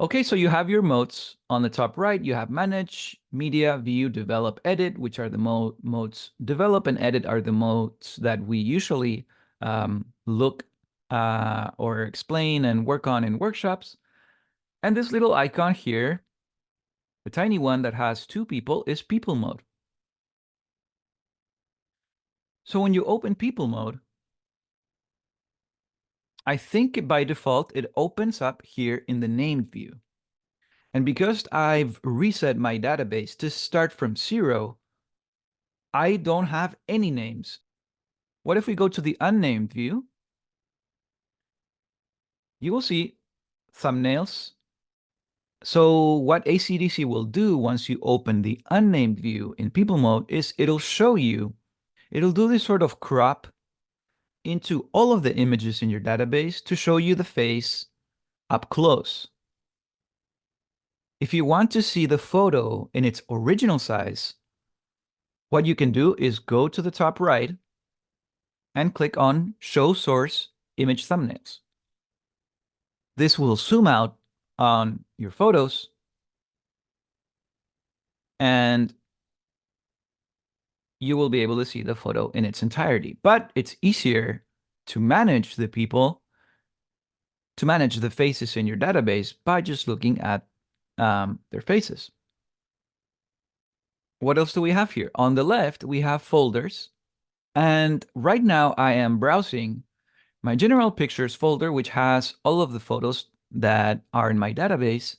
Okay, so you have your modes on the top right. You have manage, media, view, develop, edit, which are the modes. Develop and edit are the modes that we usually look or explain and work on in workshops. And this little icon here, the tiny one that has two people, is people mode. So when you open people mode, I think by default, it opens up here in the named view. And because I've reset my database to start from 0, I don't have any names. What if we go to the unnamed view? You will see thumbnails. So what ACDSee will do once you open the unnamed view in people mode is it'll do this sort of crop into all of the images in your database to show you the face up close. If you want to see the photo in its original size, what you can do is go to the top right and click on Show Source Image Thumbnails. This will zoom out on your photos and you will be able to see the photo in its entirety. But it's easier to manage the faces in your database by just looking at their faces. What else do we have here? On the left, we have folders. And right now I am browsing my general pictures folder, which has all of the photos that are in my database.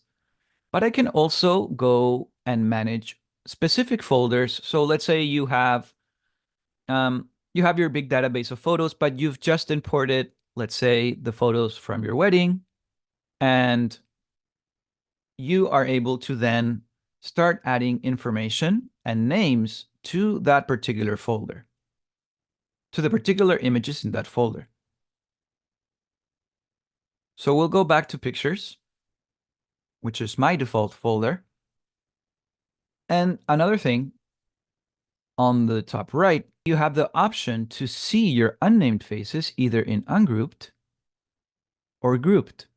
But I can also go and manage specific folders. So let's say you have your big database of photos, but you've just imported, let's say, the photos from your wedding, and you are able to then start adding information and names to that particular folder, to the particular images in that folder. So we'll go back to pictures, which is my default folder. And another thing, on the top right, you have the option to see your unnamed faces either in ungrouped or grouped.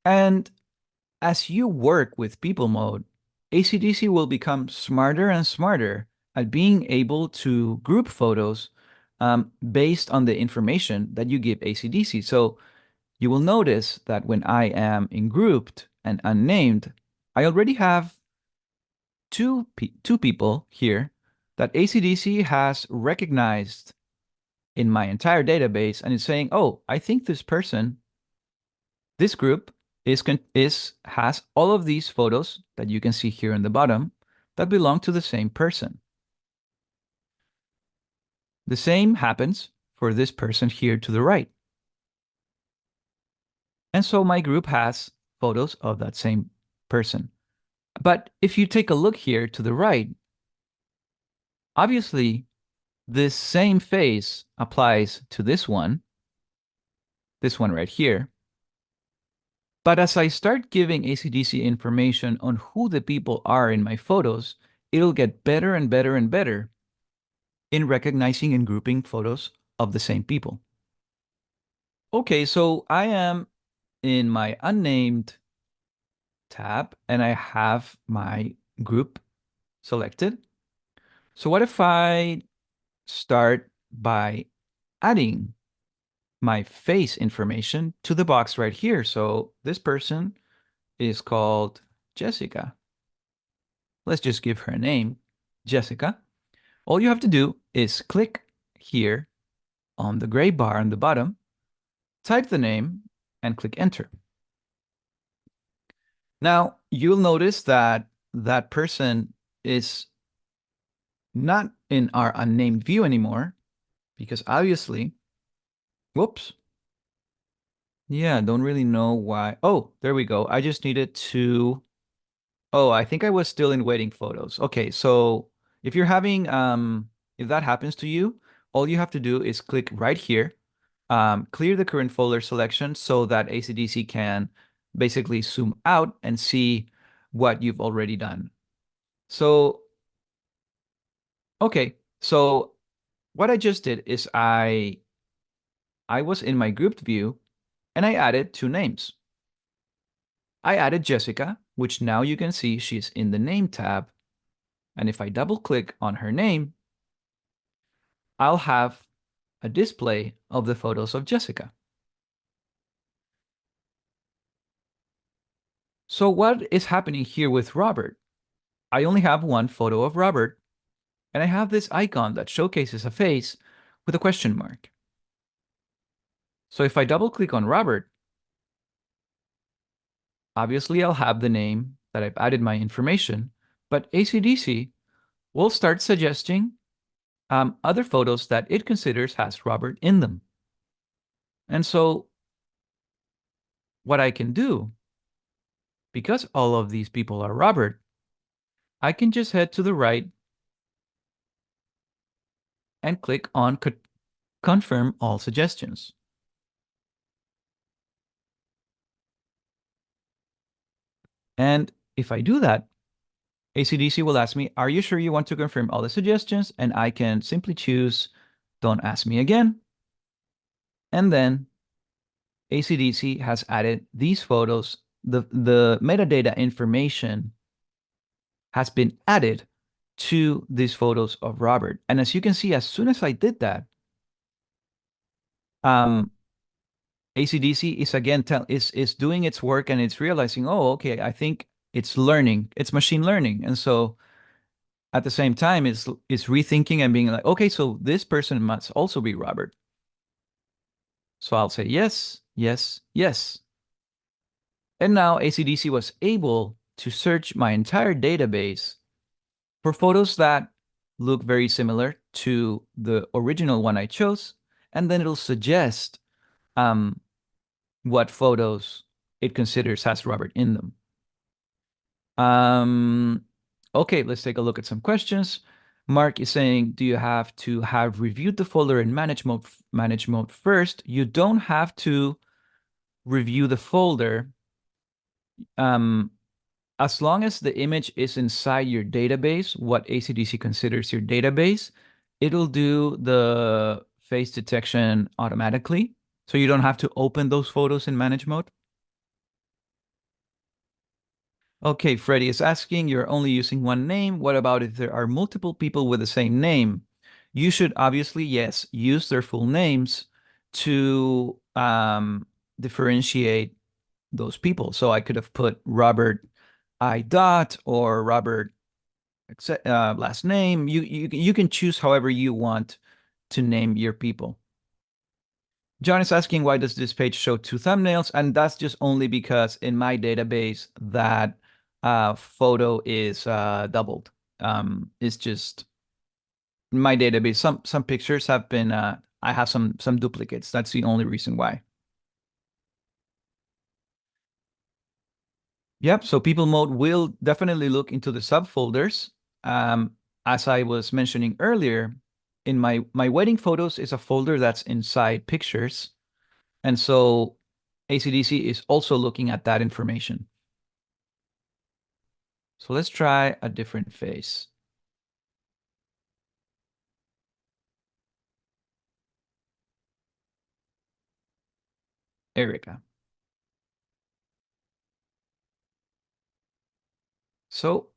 And as you work with people mode, ACDSee will become smarter and smarter at being able to group photos based on the information that you give ACDSee. So you will notice that when I am in grouped and unnamed, I already have two people here that ACDSee has recognized in my entire database and is saying, oh, I think this group has all of these photos that you can see here in the bottom that belong to the same person. The same happens for this person here to the right. And so my group has photos of that same person. But if you take a look here to the right, obviously this same face applies to this one right here. But as I start giving ACDSee information on who the people are in my photos, it'll get better and better and better in recognizing and grouping photos of the same people. Okay, so I am in my unnamed tab and I have my group selected. So what if I start by adding my face information to the box right here? So this person is called Jessica. Let's just give her a name, Jessica. All you have to do is click here on the gray bar on the bottom, type the name, and click enter. Now, you'll notice that that person is not in our unnamed view anymore because obviously, whoops. Yeah, don't really know why. Oh, there we go. I just needed to, oh, I think I was still in waiting photos. Okay, so if you're having, if that happens to you, all you have to do is click right here, clear the current folder selection so that ACDSee can basically zoom out and see what you've already done. So, okay, so what I just did is I was in my grouped view and I added two names. I added Jessica, which now you can see she's in the name tab. And if I double click on her name, I'll have a display of the photos of Jessica. So what is happening here with Robert? I only have one photo of Robert, and I have this icon that showcases a face with a question mark. So if I double click on Robert, obviously I'll have the name that I've added my information, but ACDSee will start suggesting other photos that it considers has Robert in them. And so what I can do, because all of these people are Robert, I can just head to the right and click on confirm all suggestions. And if I do that, ACDSee will ask me, are you sure you want to confirm all the suggestions? And I can simply choose, don't ask me again. And then ACDSee has added these photos. The metadata information has been added to these photos of Robert. And as you can see, as soon as I did that, um, ACDSee is again is doing its work and it's realizing, oh, okay, I think it's learning, it's machine learning. And so at the same time, it's rethinking and being like, okay, so this person must also be Robert. So I'll say yes, yes, yes. And now ACDSee was able to search my entire database for photos that look very similar to the original one I chose, and then it'll suggest um, what photos it considers has Robert in them. Um, okay, let's take a look at some questions. Mark is saying, do you have to have reviewed the folder in manage mode first? You don't have to review the folder. Um, as long as the image is inside your database, what ACDSee considers your database, it'll do the face detection automatically. So you don't have to open those photos in manage mode. Okay, Freddie is asking, you're only using one name. What about if there are multiple people with the same name? You should obviously, yes, use their full names to differentiate those people. So I could have put Robert I. Dot or Robert last name. You can choose however you want to name your people. John is asking, why does this page show two thumbnails? And that's just only because in my database that photo is doubled. It's just my database. Some pictures have been I have some duplicates. That's the only reason why. Yep. So people mode will definitely look into the subfolders. As I was mentioning earlier, in my wedding photos is a folder that's inside pictures. And so ACDSee is also looking at that information. So let's try a different face. Erica. So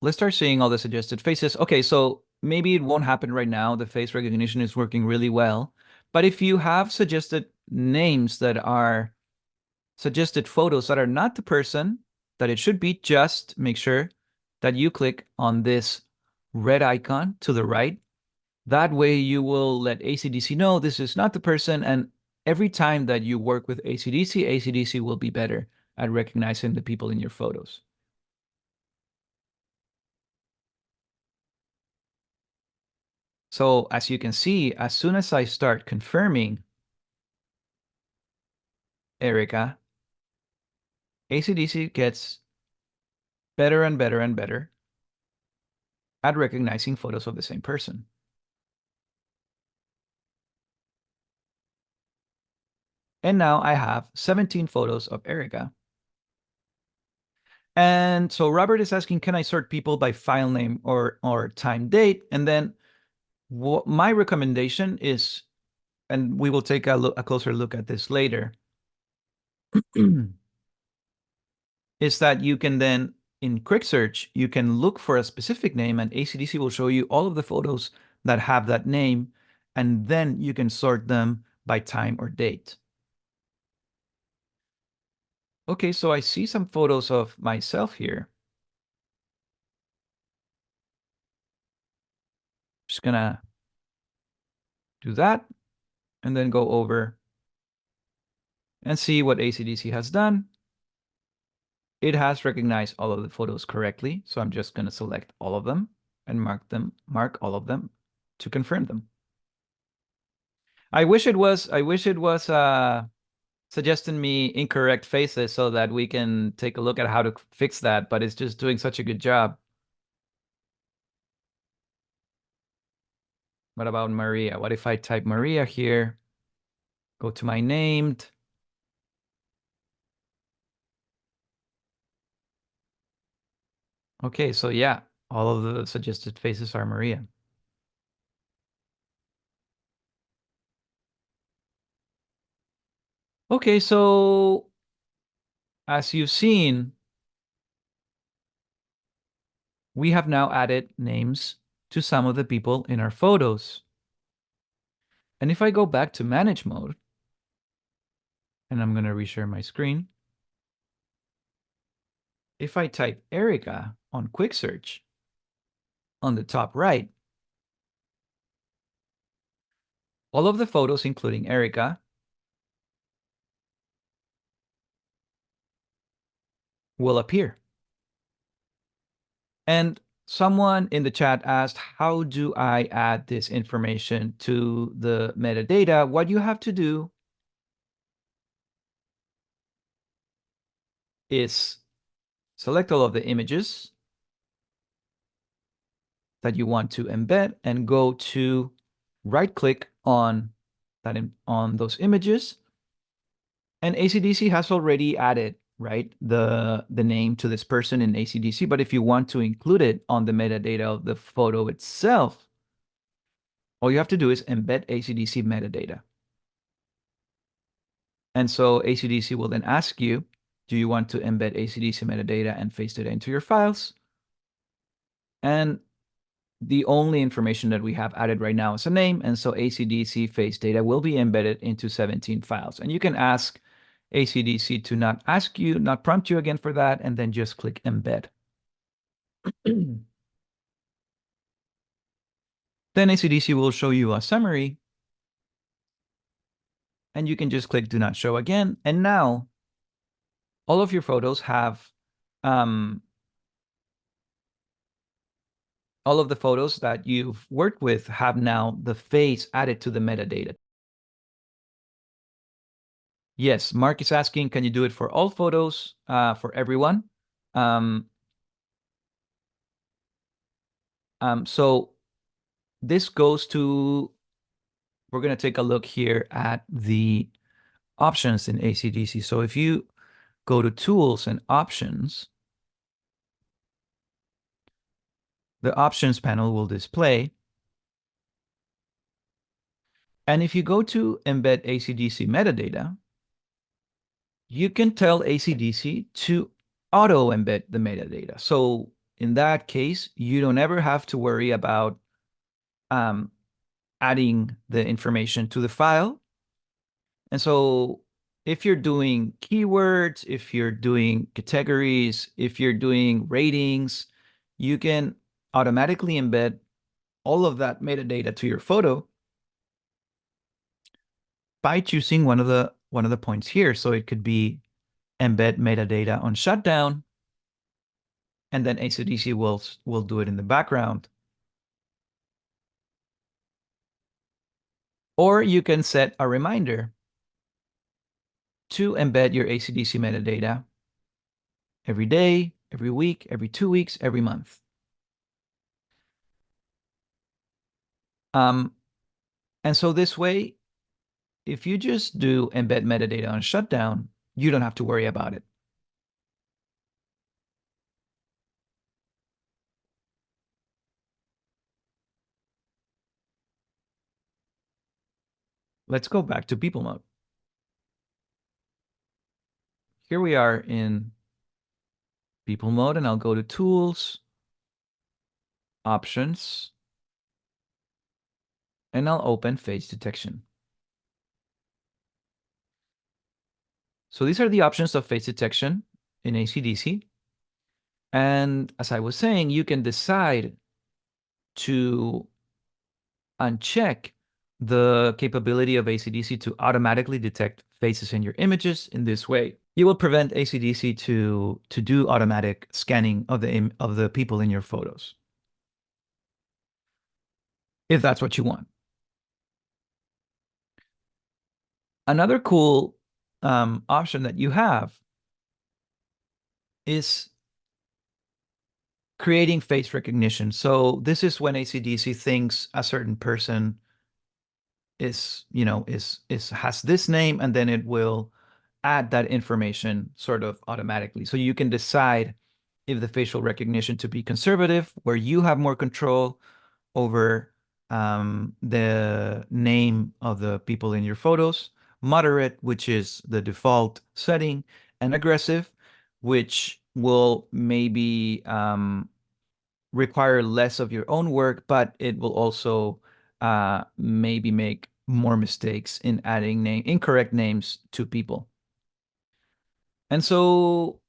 let's start seeing all the suggested faces. Okay, so maybe it won't happen right now. The face recognition is working really well. But if you have suggested names that are suggested photos that are not the person that it should be, just make sure that you click on this red icon to the right. That way you will let ACDSee know this is not the person. And every time that you work with ACDSee, ACDSee will be better at recognizing the people in your photos. So as you can see, as soon as I start confirming Erica, ACDSee gets better and better and better at recognizing photos of the same person. And now I have 17 photos of Erica. And so Robert is asking, can I sort people by file name or time date? And then my recommendation is, and we will take a closer look at this later. is that you can then, in quick search, you can look for a specific name and ACDC will show you all of the photos that have that name, and then you can sort them by time or date. Okay, so I see some photos of myself here. Just gonna do that and then go over and see what ACDC has done. It has recognized all of the photos correctly, so I'm just gonna select all of them and mark all of them to confirm them. I wish it was suggesting me incorrect faces so that we can take a look at how to fix that, but it's just doing such a good job. What about Maria? What if I type Maria here? Go to my named. Okay, so yeah, all of the suggested faces are Maria. Okay, so as you've seen, we have now added names to some of the people in our photos. And if I go back to manage mode, and I'm going to reshare my screen, if I type Erica on quick search on the top right, all of the photos, including Erica, will appear. And someone in the chat asked, how do I add this information to the metadata? What you have to do is select all of the images that you want to embed and go to right click on on those images. And ACDC has already added, right, the name to this person in ACDC, but if you want to include it on the metadata of the photo itself, all you have to do is embed ACDC metadata. And so ACDC will then ask you, do you want to embed ACDC metadata and face data into your files? And the only information that we have added right now is a name, and so ACDC face data will be embedded into 17 files. And you can ask ACDC to not prompt you again for that, and then just click embed. Then ACDC will show you a summary, and you can just click do not show again. And now all of your photos have all of the photos that you've worked with have now the face added to the metadata. Yes, Mark is asking, can you do it for all photos, for everyone? Um, so this goes to, we're going to take a look here at the options in ACDC. So if you go to Tools and Options, the Options panel will display. And if you go to Embed ACDC Metadata, you can tell ACDC to auto embed the metadata. So in that case, you don't ever have to worry about adding the information to the file. And so if you're doing keywords, if you're doing categories, if you're doing ratings, you can automatically embed all of that metadata to your photo by choosing one of the points here. So it could be embed metadata on shutdown, and then ACDC will do it in the background. Or you can set a reminder to embed your ACDC metadata every day, every week, every 2 weeks, every month. And so this way, if you just do embed metadata on shutdown, you don't have to worry about it. Let's go back to people mode. Here we are in people mode, and I'll go to tools, options, and I'll open face detection. So these are the options of face detection in ACDSee. And as I was saying, you can decide to uncheck the capability of ACDSee to automatically detect faces in your images. In this way, you will prevent ACDSee to do automatic scanning of the people in your photos, if that's what you want. Another cool option that you have is creating face recognition. So this is when ACDSee thinks a certain person is has this name, and then it will add that information sort of automatically. So you can decide if the facial recognition to be conservative, where you have more control over the name of the people in your photos, moderate, which is the default setting, and aggressive, which will maybe require less of your own work, but it will also maybe make more mistakes in adding incorrect names to people. And so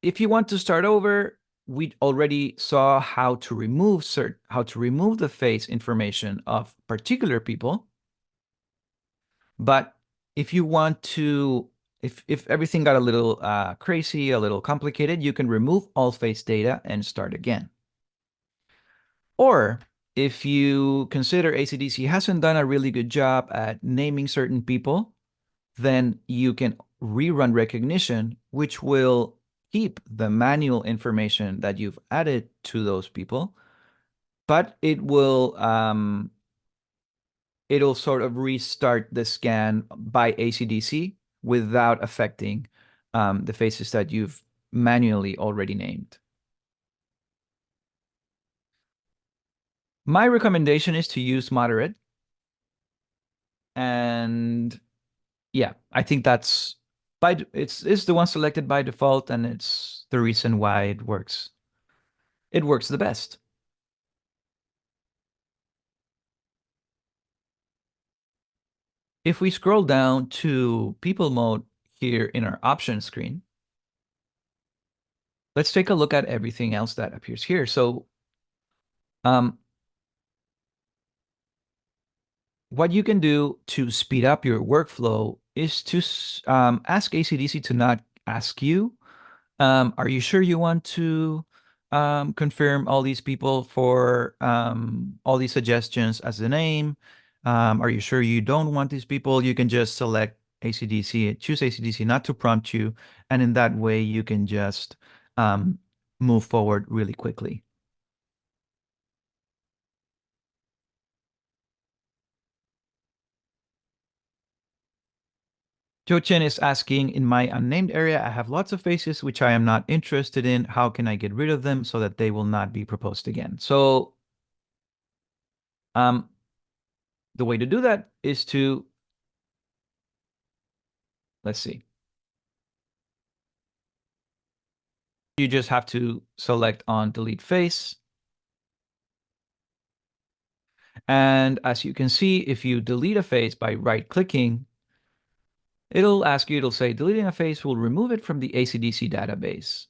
if you want to start over, we already saw how to remove the face information of particular people. But if you want to, if everything got a little crazy, a little complicated, you can remove all face data and start again. Or if you consider ACDSee hasn't done a really good job at naming certain people, then you can rerun recognition, which will keep the manual information that you've added to those people, but it'll sort of restart the scan by ACDSee without affecting the faces that you've manually already named. My recommendation is to use moderate. And yeah, I think it's the one selected by default, and it's the reason why it works. It works the best. If we scroll down to people mode here in our options screen, let's take a look at everything else that appears here. So um, what you can do to speed up your workflow is to ask ACDSee to not ask you, are you sure you want to confirm all these people for all these suggestions as the name? Are you sure you don't want these people? You can just select ACDSee, choose ACDSee not to prompt you, and in that way you can just um, move forward really quickly. Joe Chen is asking, in my unnamed area, I have lots of faces which I am not interested in. How can I get rid of them so that they will not be proposed again? So um, the way to do that is to, let's see, you just have to select on delete face. And as you can see, if you delete a face by right clicking, it'll say deleting a face will remove it from the ACDSee database.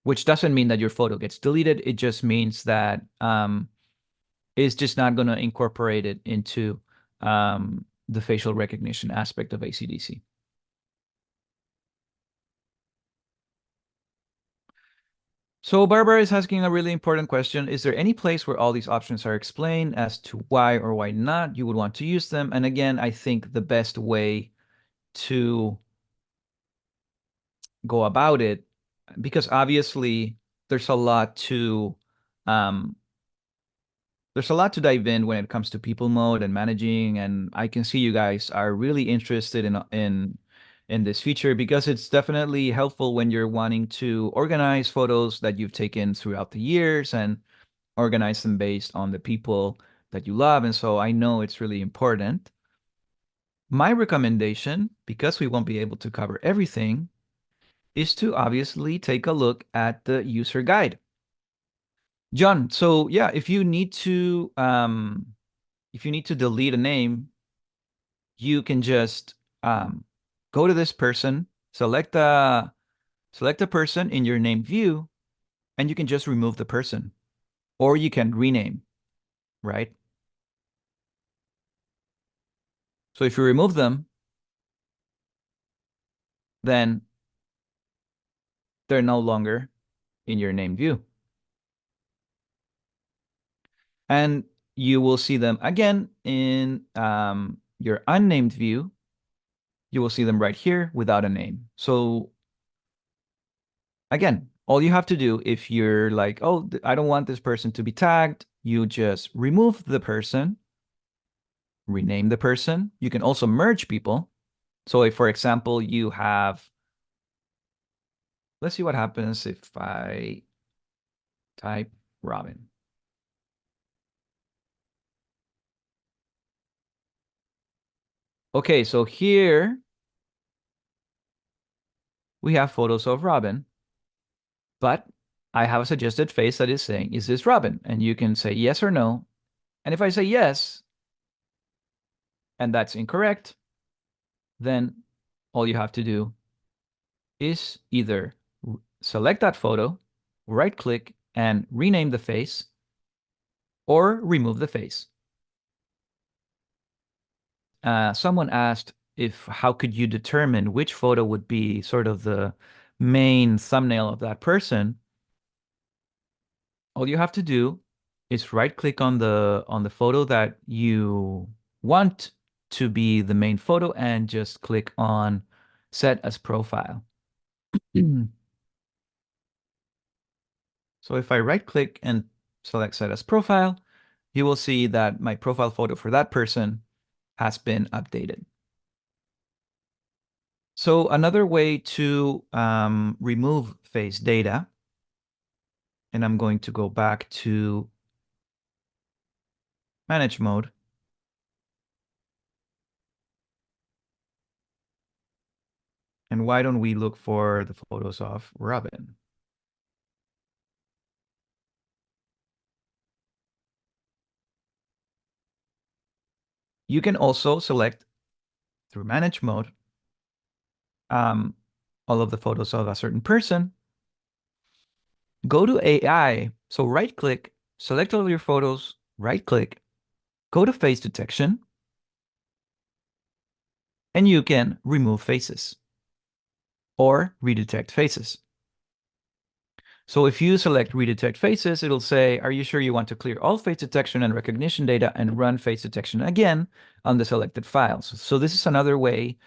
Which doesn't mean that your photo gets deleted. It just means that it's just not going to incorporate it into the facial recognition aspect of ACDSee. So Barbara is asking a really important question. Is there any place where all these options are explained as to why or why not you would want to use them? And again, I think the best way to go about it, because obviously there's a lot to um, there's a lot to dive in when it comes to people mode and managing, and I can see you guys are really interested in this feature because it's definitely helpful when you're wanting to organize photos that you've taken throughout the years and organize them based on the people that you love. And so I know it's really important. My recommendation, because we won't be able to cover everything, is to obviously take a look at the user guide. John, so yeah, if you need to delete a name, you can just go to this person, select a person in your name view, and you can just remove the person, or you can rename, right? So if you remove them, then they're no longer in your name view. And you will see them again in your unnamed view. You will see them right here without a name. So again, all you have to do if you're like, oh, I don't want this person to be tagged, you just remove the person, rename the person. You can also merge people. So if, for example, you have, let's see what happens if I type Robin. Okay, so here we have photos of Robin, but I have a suggested face that is saying, is this Robin? And you can say yes or no. And if I say yes, and that's incorrect, then all you have to do is either select that photo, right click and rename the face, or remove the face. Someone asked if how could you determine which photo would be sort of the main thumbnail of that person. All you have to do is right click on the photo that you want to be the main photo and just click on set as profile. So if I right click and select set as profile, you will see that my profile photo for that person has been updated. So another way to remove face data, and I'm going to go back to manage mode. And why don't we look for the photos of Robin? You can also select through manage mode um, all of the photos of a certain person. Go to AI. So right click, select all of your photos, right click, go to face detection, and you can remove faces or redetect faces. So if you select redetect faces, it'll say, are you sure you want to clear all face detection and recognition data and run face detection again on the selected files? So this is another way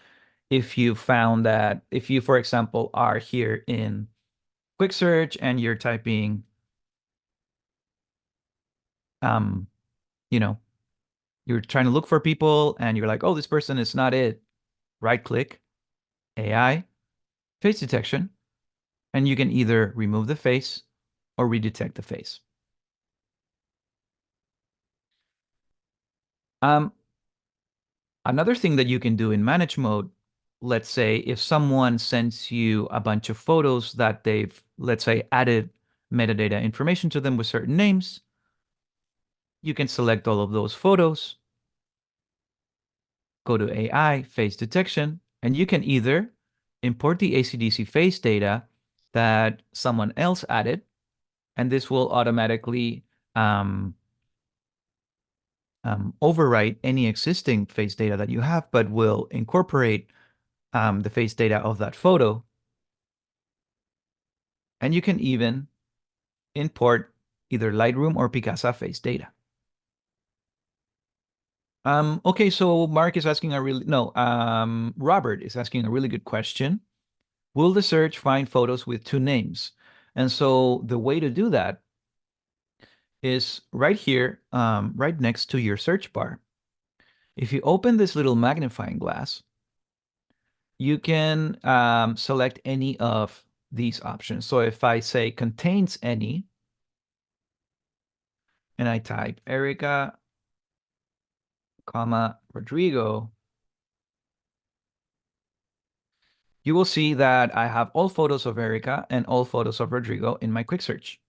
if you found that, if you, for example, are here in quick search and you're typing, um, you know, you're trying to look for people and you're like, oh, this person is not it. Right click, AI, face detection, and you can either remove the face or redetect the face. Um, Another thing that you can do in manage mode, let's say if someone sends you a bunch of photos that they've, let's say, added metadata information to them with certain names, you can select all of those photos, go to AI, face detection, and you can either import the ACDSee face data that someone else added, and this will automatically um, overwrite any existing face data that you have, but will incorporate the face data of that photo. And you can even import either Lightroom or Picasa face data. Okay, so Mark is asking a really, no, Robert is asking a really good question. Will the search find photos with two names? And so the way to do that is right here, right next to your search bar. If you open this little magnifying glass, you can select any of these options. So if I say contains any, and I type Erica, comma, Rodrigo, you will see that I have all photos of Erica and all photos of Rodrigo in my quick search.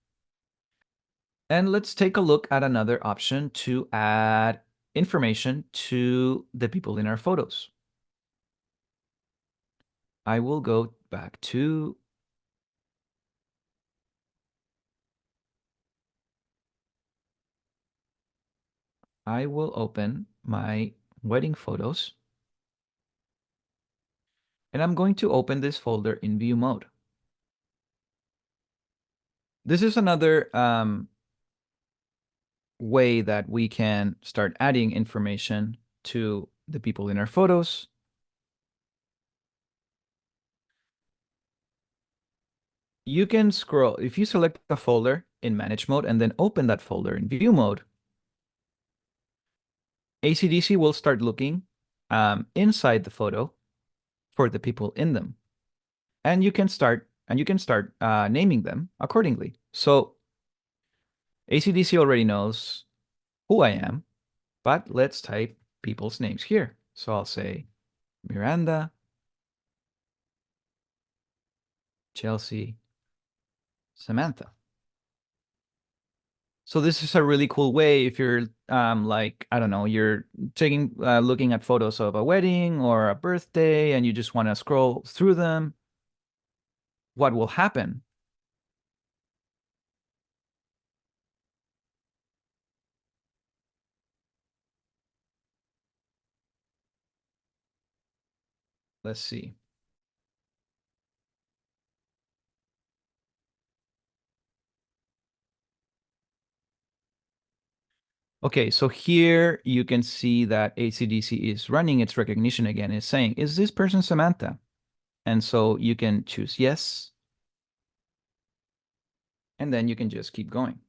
And let's take a look at another option to add information to the people in our photos. I will go back to I will open my wedding photos, and I'm going to open this folder in view mode. This is another way that we can start adding information to the people in our photos. You can scroll, if you select a folder in manage mode and then open that folder in view mode, ACDSee will start looking inside the photo for the people in them. And you can start naming them accordingly. So ACDSee already knows who I am, but let's type people's names here. So I'll say Miranda, Chelsea, Samantha. So this is a really cool way if you're like, I don't know, you're looking at photos of a wedding or a birthday and you just want to scroll through them. What will happen? Let's see. Okay, so here you can see that ACDSee is running its recognition again. It's saying, is this person Samantha? And so you can choose yes, and then you can just keep going.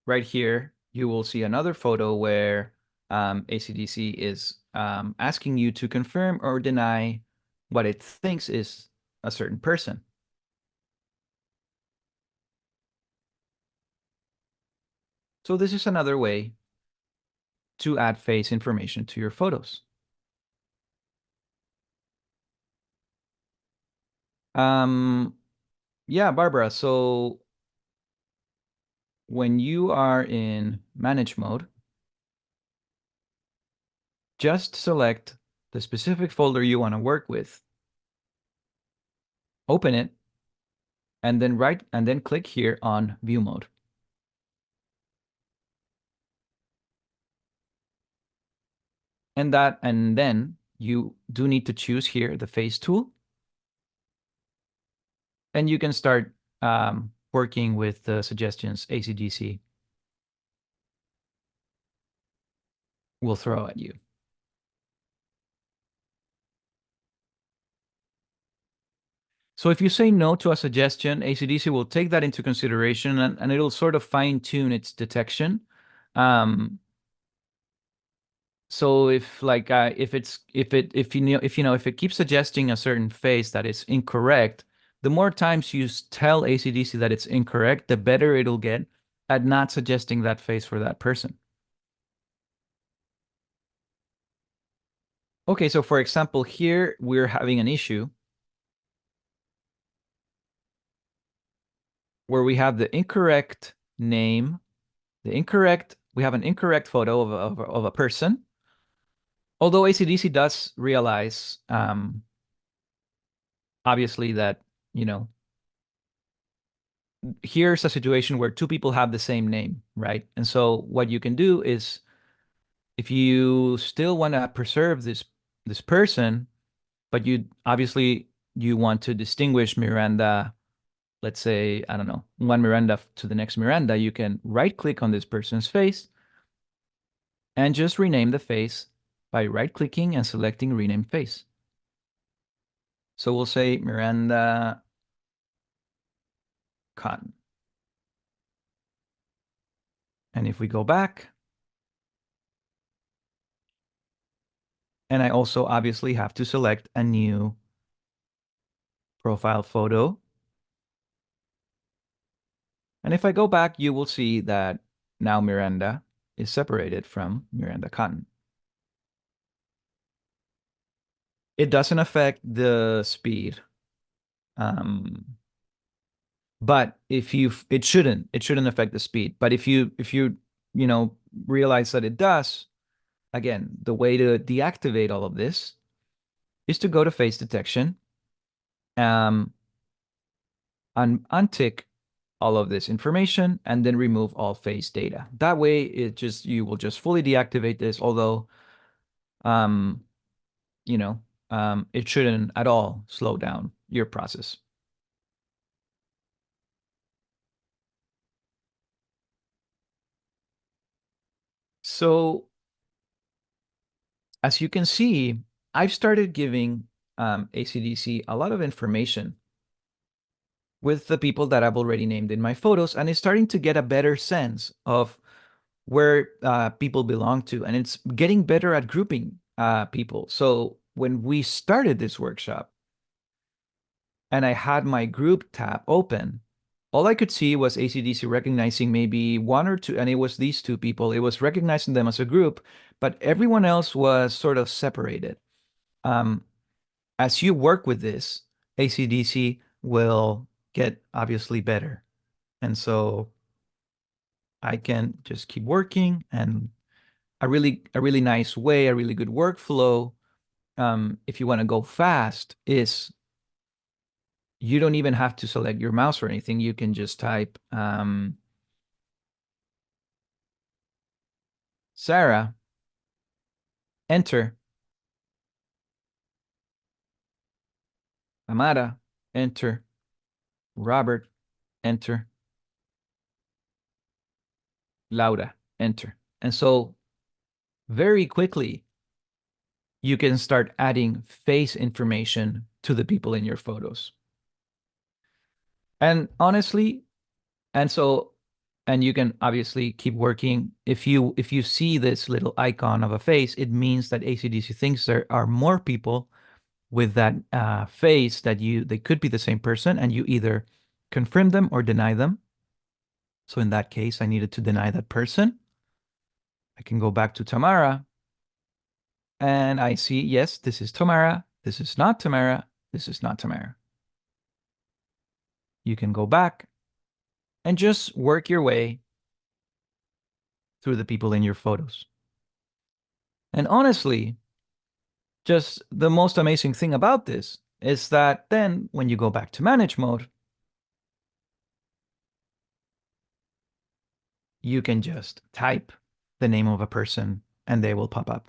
Right here, you will see another photo where ACDSee is asking you to confirm or deny what it thinks is a certain person. So this is another way to add face information to your photos. Um, yeah, Barbara, so when you are in manage mode, just select the specific folder you want to work with, open it, and then click here on view mode. And then you do need to choose here the face tool, and you can start working with the suggestions ACDSee will throw at you. So if you say no to a suggestion, ACDSee will take that into consideration and it'll sort of fine tune its detection. So if it keeps suggesting a certain face that is incorrect, the more times you tell ACDSee that it's incorrect, the better it'll get at not suggesting that face for that person. Okay, so for example, here we're having an issue where we have the incorrect name, we have an incorrect photo of a person. Although ACDSee does realize, obviously, that, you know, here's a situation where two people have the same name, right? And so what you can do is, if you still want to preserve this person, but you want to distinguish Miranda, let's say, I don't know, one Miranda to the next Miranda, you can right click on this person's face and just rename the face by right clicking and selecting rename face. So we'll say Miranda Cotton. And if we go back, and I also obviously have to select a new profile photo. And if I go back, you will see that now Miranda is separated from Miranda Cotton. It doesn't affect the speed. Um, but if you it shouldn't affect the speed. But if you you know realize that it does, again, the way to deactivate all of this is to go to face detection, um, untick all of this information, and then remove all face data. That way, you will just fully deactivate this. Although, um, you know, it shouldn't at all slow down your process. So, as you can see, I've started giving ACDC a lot of information with the people that I've already named in my photos, and it's starting to get a better sense of where people belong to, and it's getting better at grouping people. So when we started this workshop and I had my group tab open, all I could see was ACDC recognizing maybe one or two, and it was these two people. It was recognizing them as a group, but everyone else was sort of separated. Um, as you work with this, ACDC will get obviously better. And so I can just keep working, and a really nice way, a really good workflow, if you want to go fast, is you don't even have to select your mouse or anything. You can just type Sarah, enter, Amara, enter, Robert, enter, Laura, enter. And so very quickly, you can start adding face information to the people in your photos. And honestly, and so, and you can obviously keep working. If you see this little icon of a face, it means that ACDC thinks there are more people with that face that they could be the same person, and you either confirm them or deny them. So in that case, I needed to deny that person. I can go back to Tamara, and I see, yes, this is Tamara. This is not Tamara. This is not Tamara. You can go back and just work your way through the people in your photos. And honestly, just the most amazing thing about this is that then when you go back to manage mode, you can just type the name of a person and they will pop up.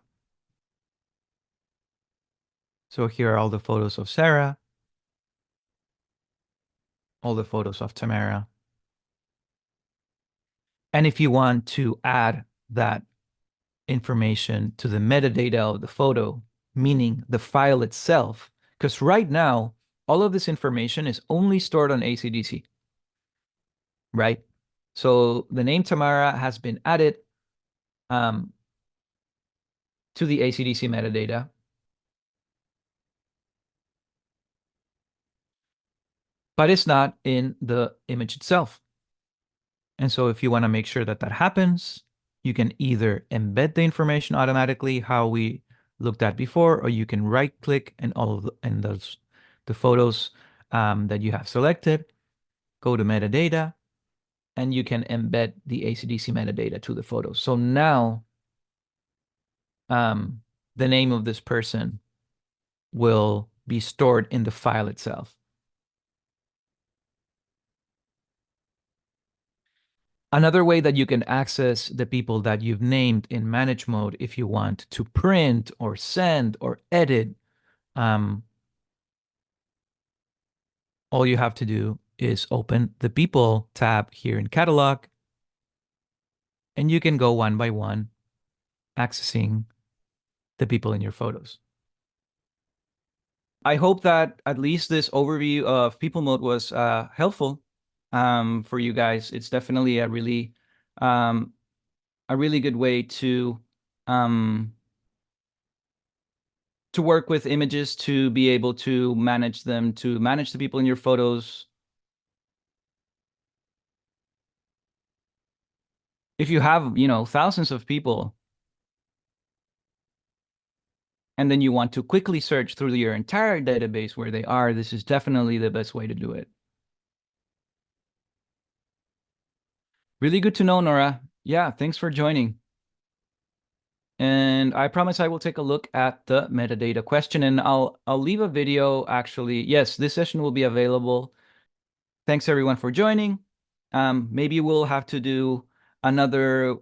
So here are all the photos of Sarah, all the photos of Tamara. And if you want to add that information to the metadata of the photo, meaning the file itself, because right now, all of this information is only stored on ACDC, right? So the name Tamara has been added um, to the ACDC metadata, but it's not in the image itself. And so if you want to make sure that that happens, you can either embed the information automatically, how we looked at before, or you can right click and all of the photos that you have selected, go to metadata, and you can embed the ACDC metadata to the photos. So now um, the name of this person will be stored in the file itself. Another way that you can access the people that you've named in manage mode, if you want to print or send or edit, um, all you have to do is open the people tab here in catalog, and you can go one by one accessing the people in your photos. I hope that at least this overview of people mode was helpful for you guys. It's definitely um, a really good way um, to work with images, to be able to manage them, to manage the people in your photos. If you have, thousands of people and then you want to quickly search through your entire database where they are, this is definitely the best way to do it. Really good to know, Nora. Yeah, thanks for joining. And I promise I will take a look at the metadata question, and I'll leave a video actually. Yes, this session will be available. Thanks everyone for joining. Maybe we'll have to do another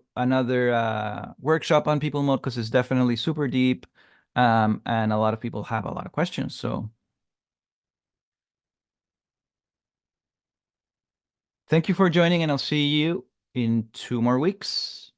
workshop on people mode because it's definitely super deep. And a lot of people have a lot of questions. So thank you for joining, and I'll see you in 2 more weeks.